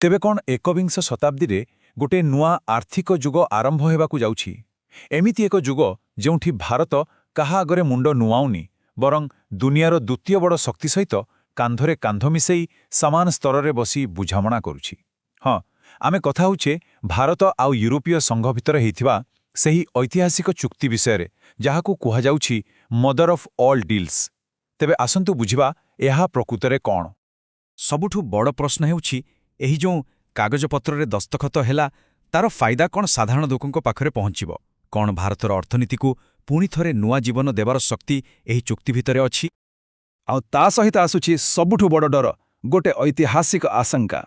ତେବେ କ'ଣ ଏକବିଂଶ ଶତାବ୍ଦୀରେ ଗୋଟିଏ ନୂଆ ଆର୍ଥିକ ଯୁଗ ଆରମ୍ଭ ହେବାକୁ ଯାଉଛି? ଏମିତି ଏକ ଯୁଗ ଯେଉଁଠି ଭାରତ କାହା ଆଗରେ ମୁଣ୍ଡ ନୁଆଉନି, ବରଂ ଦୁନିଆର ଦ୍ୱିତୀୟ ବଡ଼ ଶକ୍ତି ସହିତ କାନ୍ଧରେ କାନ୍ଧ ମିଶେଇ ସମାନ ସ୍ତରରେ ବସି ବୁଝାମଣା କରୁଛି। ହଁ, ଆମେ କଥା ହେଉଛେ ଭାରତ ଆଉ ୟୁରୋପୀୟ ସଂଘ ଭିତରେ ହେଇଥିବା ସେହି ଐତିହାସିକ ଚୁକ୍ତି ବିଷୟରେ, ଯାହାକୁ କୁହାଯାଉଛି ମଦର ଅଫ୍ ଅଲ୍ ଡିଲ୍ସ। ତେବେ ଆସନ୍ତୁ ବୁଝିବା ଏହା ପ୍ରକୃତରେ କ'ଣ। ସବୁଠୁ ବଡ଼ ପ୍ରଶ୍ନ ହେଉଛି, ଏହି ଯେଉଁ କାଗଜପତ୍ରରେ ଦସ୍ତଖତ ହେଲା, ତାର ଫାଇଦା କ'ଣ ସାଧାରଣ ଲୋକଙ୍କ ପାଖରେ ପହଞ୍ଚିବ? କ'ଣ ଭାରତର ଅର୍ଥନୀତିକୁ ପୁଣି ଥରେ ନୂଆ ଜୀବନ ଦେବାର ଶକ୍ତି ଏହି ଚୁକ୍ତି ଭିତରେ ଅଛି? ଆଉ ତା ସହିତ ଆସୁଛି ସବୁଠୁ ବଡ଼ ଡର, ଗୋଟେ ଐତିହାସିକ ଆଶଙ୍କା।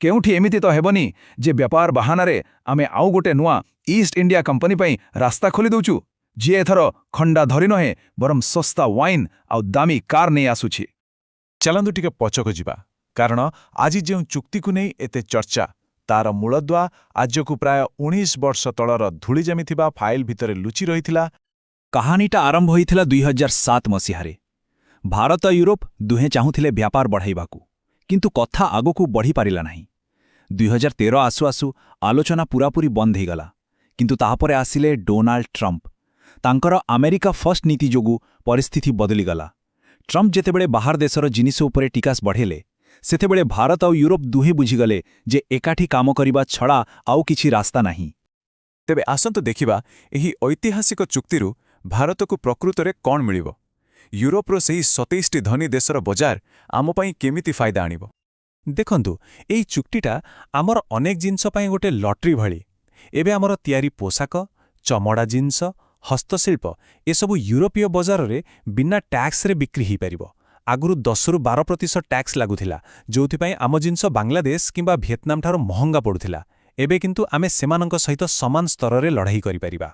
କେଉଁଠି ଏମିତି ତ ହେବନି ଯେ ବ୍ୟାପାର ବାହାନାରେ ଆମେ ଆଉ ଗୋଟେ ନୂଆ ଇଷ୍ଟ ଇଣ୍ଡିଆ କମ୍ପାନୀ ପାଇଁ ରାସ୍ତା ଖୋଲି ଦେଉଛୁ, ଯିଏ ଏଥର ଖଣ୍ଡା ଧରି ନୁହେଁ ବରଂ ଶସ୍ତା ୱାଇନ୍ ଆଉ ଦାମୀ କାର୍ ନେଇ ଆସୁଛି। ଚାଲନ୍ତୁ ଟିକେ ପଛକୁ ଯିବା, କାରଣ ଆଜି ଯେଉଁ ଚୁକ୍ତିକୁ ନେଇ ଏତେ ଚର୍ଚ୍ଚା, ତାର ମୂଳଦୁଆ ଆଜକୁ ପ୍ରାୟ 19 ବର୍ଷ ତଳର ଧୂଳି ଜମିଥିବା ଫାଇଲ ଭିତରେ ଲୁଚି ରହିଥିଲା। କାହାଣୀଟା ଆରମ୍ଭ ହୋଇଥିଲା 2007 ମସିହାରେ। ଭାରତ ୟୁରୋପ ଦୁହେଁ ଚାହୁଁଥିଲେ ବ୍ୟାପାର ବଢ଼ାଇବାକୁ, କିନ୍ତୁ କଥା ଆଗକୁ ବଢ଼ିପାରିଲା ନାହିଁ। 2013 ଆସୁ ଆସୁ ଆଲୋଚନା ପୂରାପୂରି ବନ୍ଦ ହୋଇଗଲା। କିନ୍ତୁ ତାପରେ ଆସିଲେ ଡୋନାଲ୍ଡ ଟ୍ରମ୍ପ। ତାଙ୍କର ଆମେରିକା ଫର୍ଷ୍ଟ ନୀତି ଯୋଗୁଁ ପରିସ୍ଥିତି ବଦଳିଗଲା। ଟ୍ରମ୍ପ ଯେତେବେଳେ ବାହାର ଦେଶର ଜିନିଷ ଉପରେ ଟିକାସ ବଢ଼େଇଲେ, ସେତେବେଳେ ଭାରତ ଆଉ ୟୁରୋପ ଦୁହେଁ ବୁଝିଗଲେ ଯେ ଏକାଠି କାମ କରିବା ଛଡ଼ା ଆଉ କିଛି ରାସ୍ତା ନାହିଁ। ତେବେ ଆସନ୍ତୁ ଦେଖିବା ଏହି ଐତିହାସିକ ଚୁକ୍ତିରୁ ଭାରତକୁ ପ୍ରକୃତରେ କ'ଣ ମିଳିବ। ୟୁରୋପର ସେହି 27ଟି ଧନୀ ଦେଶର ବଜାର ଆମ ପାଇଁ କେମିତି ଫାଇଦା ଆଣିବ? ଦେଖନ୍ତୁ, ଏହି ଚୁକ୍ତିଟା ଆମର ଅନେକ ଜିନିଷ ପାଇଁ ଗୋଟେ ଲଟେରୀ ଭଳି। ଏବେ ଆମର ତିଆରି ପୋଷାକ, ଚମଡ଼ା ଜିନିଷ, ହସ୍ତଶିଳ୍ପ ଏସବୁ ୟୁରୋପୀୟ ବଜାରରେ ବିନା ଟ୍ୟାକ୍ସରେ ବିକ୍ରି ହୋଇପାରିବ। ଆଗରୁ 10ରୁ 12% ଟ୍ୟାକ୍ସ ଲାଗୁଥିଲା, ଯେଉଁଥିପାଇଁ ଆମ ଜିନିଷ ବାଂଲାଦେଶ କିମ୍ବା ଭିଏତନାମଠାରୁ ମହଙ୍ଗା ପଡ଼ୁଥିଲା। ଏବେ କିନ୍ତୁ ଆମେ ସେମାନଙ୍କ ସହିତ ସମାନ ସ୍ତରରେ ଲଢ଼େଇ କରିପାରିବା।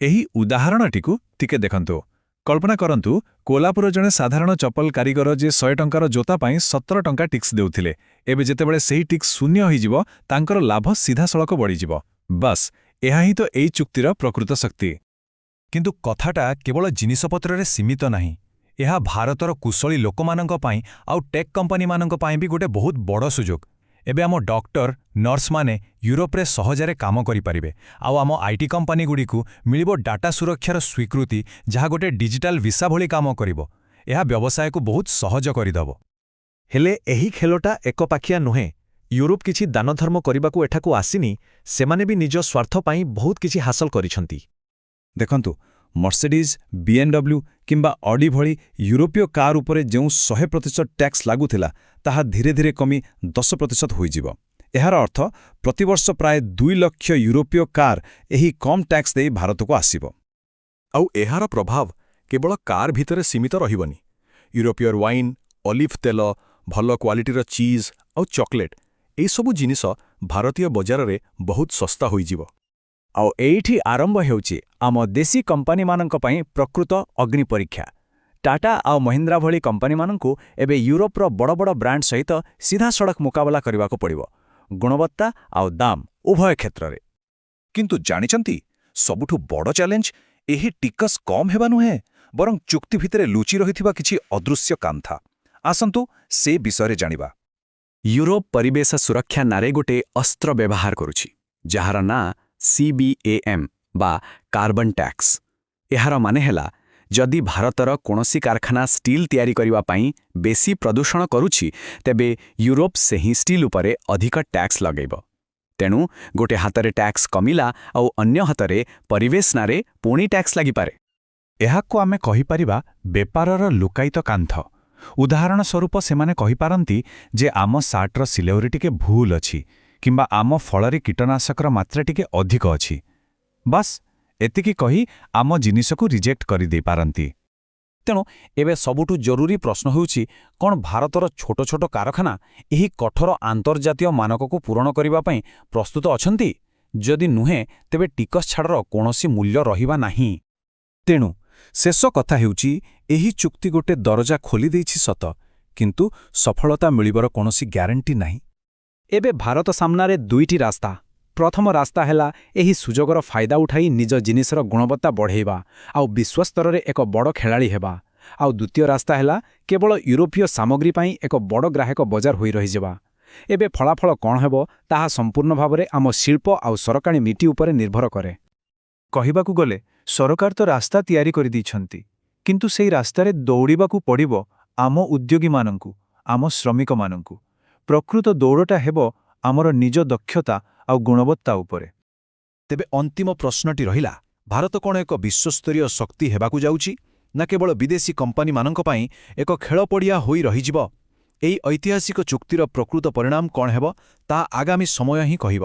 ଏହି ଉଦାହରଣଟିକୁ ଟିକେ ଦେଖନ୍ତୁ। କଳ୍ପନା କରନ୍ତୁ, କୋଲାପୁର ଜଣେ ସାଧାରଣ ଚପଲ କାରିଗର ଯେ 100 ଟଙ୍କାର ଜୋତା ପାଇଁ 17 ଟଙ୍କା ଟିକ୍ସ ଦେଉଥିଲେ, ଏବେ ଯେତେବେଳେ ସେହି ଟିକ୍ସ ଶୂନ୍ୟ ହୋଇଯିବ, ତାଙ୍କର ଲାଭ ସିଧାସଳଖ ବଢ଼ିଯିବ। ବାସ୍, ଏହା ହିଁ ତ ଏହି ଚୁକ୍ତିର ପ୍ରକୃତ ଶକ୍ତି। କିନ୍ତୁ କଥାଟା କେବଳ ଜିନିଷପତ୍ରରେ ସୀମିତ ନାହିଁ। ଏହା ଭାରତର କୁଶଳୀ ଲୋକମାନଙ୍କ ପାଇଁ ଆଉ ଟେକ୍ କମ୍ପାନୀମାନଙ୍କ ପାଇଁ ବି ଗୋଟେ ବହୁତ ବଡ଼ ସୁଯୋଗ। ଏବେ ଆମ ଡକ୍ଟର, ନର୍ସମାନେ ୟୁରୋପରେ ସହଜରେ କାମ କରିପାରିବେ, ଆଉ ଆମ ଆଇଟି କମ୍ପାନୀଗୁଡ଼ିକୁ ମିଳିବ ଡାଟା ସୁରକ୍ଷାର ସ୍ୱୀକୃତି, ଯାହା ଗୋଟେ ଡିଜିଟାଲ ଭିସା ଭଳି କାମ କରିବ। ଏହା ବ୍ୟବସାୟକୁ ବହୁତ ସହଜ କରିଦେବ। ହେଲେ ଏହି ଖେଳଟା ଏକପାଖିଆ ନୁହେଁ। ୟୁରୋପ କିଛି ଦାନଧର୍ମ କରିବାକୁ ଏଠାକୁ ଆସିନି, ସେମାନେ ବି ନିଜ ସ୍ୱାର୍ଥ ପାଇଁ ବହୁତ କିଛି ହାସଲ କରିଛନ୍ତି। ଦେଖନ୍ତୁ, ମର୍ସିଡିଜ୍, BMW କିମ୍ବା ଅଡି ଭଳି ୟୁରୋପୀୟ କାର୍ ଉପରେ ଯେଉଁ 100% ଟ୍ୟାକ୍ସ ଲାଗୁଥିଲା, ତାହା ଧୀରେ ଧୀରେ କମି 10% ହୋଇଯିବ। ଏହାର ଅର୍ଥ ପ୍ରତିବର୍ଷ ପ୍ରାୟ 2 ଲକ୍ଷ ୟୁରୋପୀୟ କାର୍ ଏହି କମ୍ ଟ୍ୟାକ୍ସ ଦେଇ ଭାରତକୁ ଆସିବ। ଆଉ ଏହାର ପ୍ରଭାବ କେବଳ କାର୍ ଭିତରେ ସୀମିତ ରହିବନି। ୟୁରୋପୀୟ ୱାଇନ୍, ଅଲିଭ୍ ତେଲ, ଭଲ କ୍ୱାଲିଟିର ଚିଜ୍ ଆଉ ଚକୋଲେଟ୍ ଏସବୁ ଜିନିଷ ଭାରତୀୟ ବଜାରରେ ବହୁତ ଶସ୍ତା ହୋଇଯିବ। ଆଉ ଏଇଠି ଆରମ୍ଭ ହେଉଛି ଆମ ଦେଶୀ କମ୍ପାନୀମାନଙ୍କ ପାଇଁ ପ୍ରକୃତ ଅଗ୍ନି ପରୀକ୍ଷା। ଟାଟା ଆଉ ମହିନ୍ଦ୍ରା ଭଳି କମ୍ପାନୀମାନଙ୍କୁ ଏବେ ୟୁରୋପର ବଡ଼ ବଡ଼ ବ୍ରାଣ୍ଡ ସହିତ ସିଧାସଳଖ ମୁକାବିଲା କରିବାକୁ ପଡ଼ିବ, ଗୁଣବତ୍ତା ଆଉ ଦାମ ଉଭୟ କ୍ଷେତ୍ରରେ। କିନ୍ତୁ ଜାଣିଛନ୍ତି, ସବୁଠୁ ବଡ଼ ଚ୍ୟାଲେଞ୍ଜ ଏହି ଟିକସ କମ୍ ହେବା ନୁହେଁ, ବରଂ ଚୁକ୍ତି ଭିତରେ ଲୁଚି ରହିଥିବା କିଛି ଅଦୃଶ୍ୟ କାନ୍ଥା। ଆସନ୍ତୁ ସେ ବିଷୟରେ ଜାଣିବା। ୟୁରୋପ ପରିବେଶ ସୁରକ୍ଷା ନାଁରେ ଗୋଟେ ଅସ୍ତ୍ର ବ୍ୟବହାର କରୁଛି, ଯାହାର ନାଁ CBAM ବା କାର୍ବନ ଟ୍ୟାକ୍ସ। ଏହାର ମାନେ ହେଲା, ଯଦି ଭାରତର କୌଣସି କାରଖାନା ଷ୍ଟିଲ୍ ତିଆରି କରିବା ପାଇଁ ବେଶୀ ପ୍ରଦୂଷଣ କରୁଛି, ତେବେ ୟୁରୋପ ସେହି ଷ୍ଟିଲ୍ ଉପରେ ଅଧିକ ଟ୍ୟାକ୍ସ ଲଗାଇବ। ତେଣୁ ଗୋଟେ ହାତରେ ଟ୍ୟାକ୍ସ କମିଲା ଆଉ ଅନ୍ୟ ହାତରେ ପରିବେଶ ନାଁରେ ପୁଣି ଟ୍ୟାକ୍ସ ଲାଗିପାରେ। ଏହାକୁ ଆମେ କହିପାରିବା ବେପାରର ଲୁକାୟିତ କାନ୍ଥ। ଉଦାହରଣ ସ୍ୱରୂପ ସେମାନେ କହିପାରନ୍ତି ଯେ ଆମ ସାର୍ଟର ସିଲେଉରେ ଟିକେ ଭୁଲ ଅଛି, କିମ୍ବା ଆମ ଫଳରେ କୀଟନାଶକର ମାତ୍ରା ଟିକେ ଅଧିକ ଅଛି। ବାସ୍, ଏତିକି କହି ଆମ ଜିନିଷକୁ ରିଜେକ୍ଟ କରିଦେଇପାରନ୍ତି। ତେଣୁ ଏବେ ସବୁଠୁ ଜରୁରୀ ପ୍ରଶ୍ନ ହେଉଛି, କ'ଣ ଭାରତର ଛୋଟ ଛୋଟ କାରଖାନା ଏହି କଠୋର ଆନ୍ତର୍ଜାତୀୟ ମାନକକୁ ପୂରଣ କରିବା ପାଇଁ ପ୍ରସ୍ତୁତ ଅଛନ୍ତି? ଯଦି ନୁହେଁ, ତେବେ ଟିକସ ଛାଡ଼ର କୌଣସି ମୂଲ୍ୟ ରହିବା ନାହିଁ। ତେଣୁ ଶେଷ କଥା ହେଉଛି, ଏହି ଚୁକ୍ତି ଗୋଟେ ଦରଜା ଖୋଲିଦେଇଛି ସତ, କିନ୍ତୁ ସଫଳତା ମିଳିବାର କୌଣସି ଗ୍ୟାରେଣ୍ଟି ନାହିଁ। ଏବେ ଭାରତ ସାମ୍ନାରେ 2ଟି ରାସ୍ତା। ପ୍ରଥମ ରାସ୍ତା ହେଲା ଏହି ସୁଯୋଗର ଫାଇଦା ଉଠାଇ ନିଜ ଜିନିଷର ଗୁଣବତ୍ତା ବଢ଼ାଇବା ଆଉ ବିଶ୍ୱସ୍ତରରେ ଏକ ବଡ଼ ଖେଳାଳି ହେବା। ଆଉ ଦ୍ୱିତୀୟ ରାସ୍ତା ହେଲା କେବଳ ୟୁରୋପୀୟ ସାମଗ୍ରୀ ପାଇଁ ଏକ ବଡ଼ ଗ୍ରାହକ ବଜାର ହୋଇ ରହିଯିବା। ଏବେ ଫଳାଫଳ କ'ଣ ହେବ ତାହା ସମ୍ପୂର୍ଣ୍ଣ ଭାବରେ ଆମ ଶିଳ୍ପ ଆଉ ସରକାରୀ ନୀତି ଉପରେ ନିର୍ଭର କରେ। କହିବାକୁ ଗଲେ ସରକାର ତ ରାସ୍ତା ତିଆରି କରିଦେଇଛନ୍ତି, କିନ୍ତୁ ସେହି ରାସ୍ତାରେ ଦୌଡ଼ିବାକୁ ପଡ଼ିବ ଆମ ଉଦ୍ୟୋଗୀମାନଙ୍କୁ, ଆମ ଶ୍ରମିକମାନଙ୍କୁ। ପ୍ରକୃତ ଦୌଡ଼ଟା ହେବ ଆମର ନିଜ ଦକ୍ଷତା ଆଉ ଗୁଣବତ୍ତା ଉପରେ। ତେବେ ଅନ୍ତିମ ପ୍ରଶ୍ନଟି ରହିଲା, ଭାରତ କ'ଣ ଏକ ବିଶ୍ୱସ୍ତରୀୟ ଶକ୍ତି ହେବାକୁ ଯାଉଛି, ନା କେବଳ ବିଦେଶୀ କମ୍ପାନୀମାନଙ୍କ ପାଇଁ ଏକ ଖେଳପଡ଼ିଆ ହୋଇ ରହିଯିବ? ଏହି ଐତିହାସିକ ଚୁକ୍ତିର ପ୍ରକୃତ ପରିଣାମ କ'ଣ ହେବ, ତାହା ଆଗାମୀ ସମୟ ହିଁ କହିବ।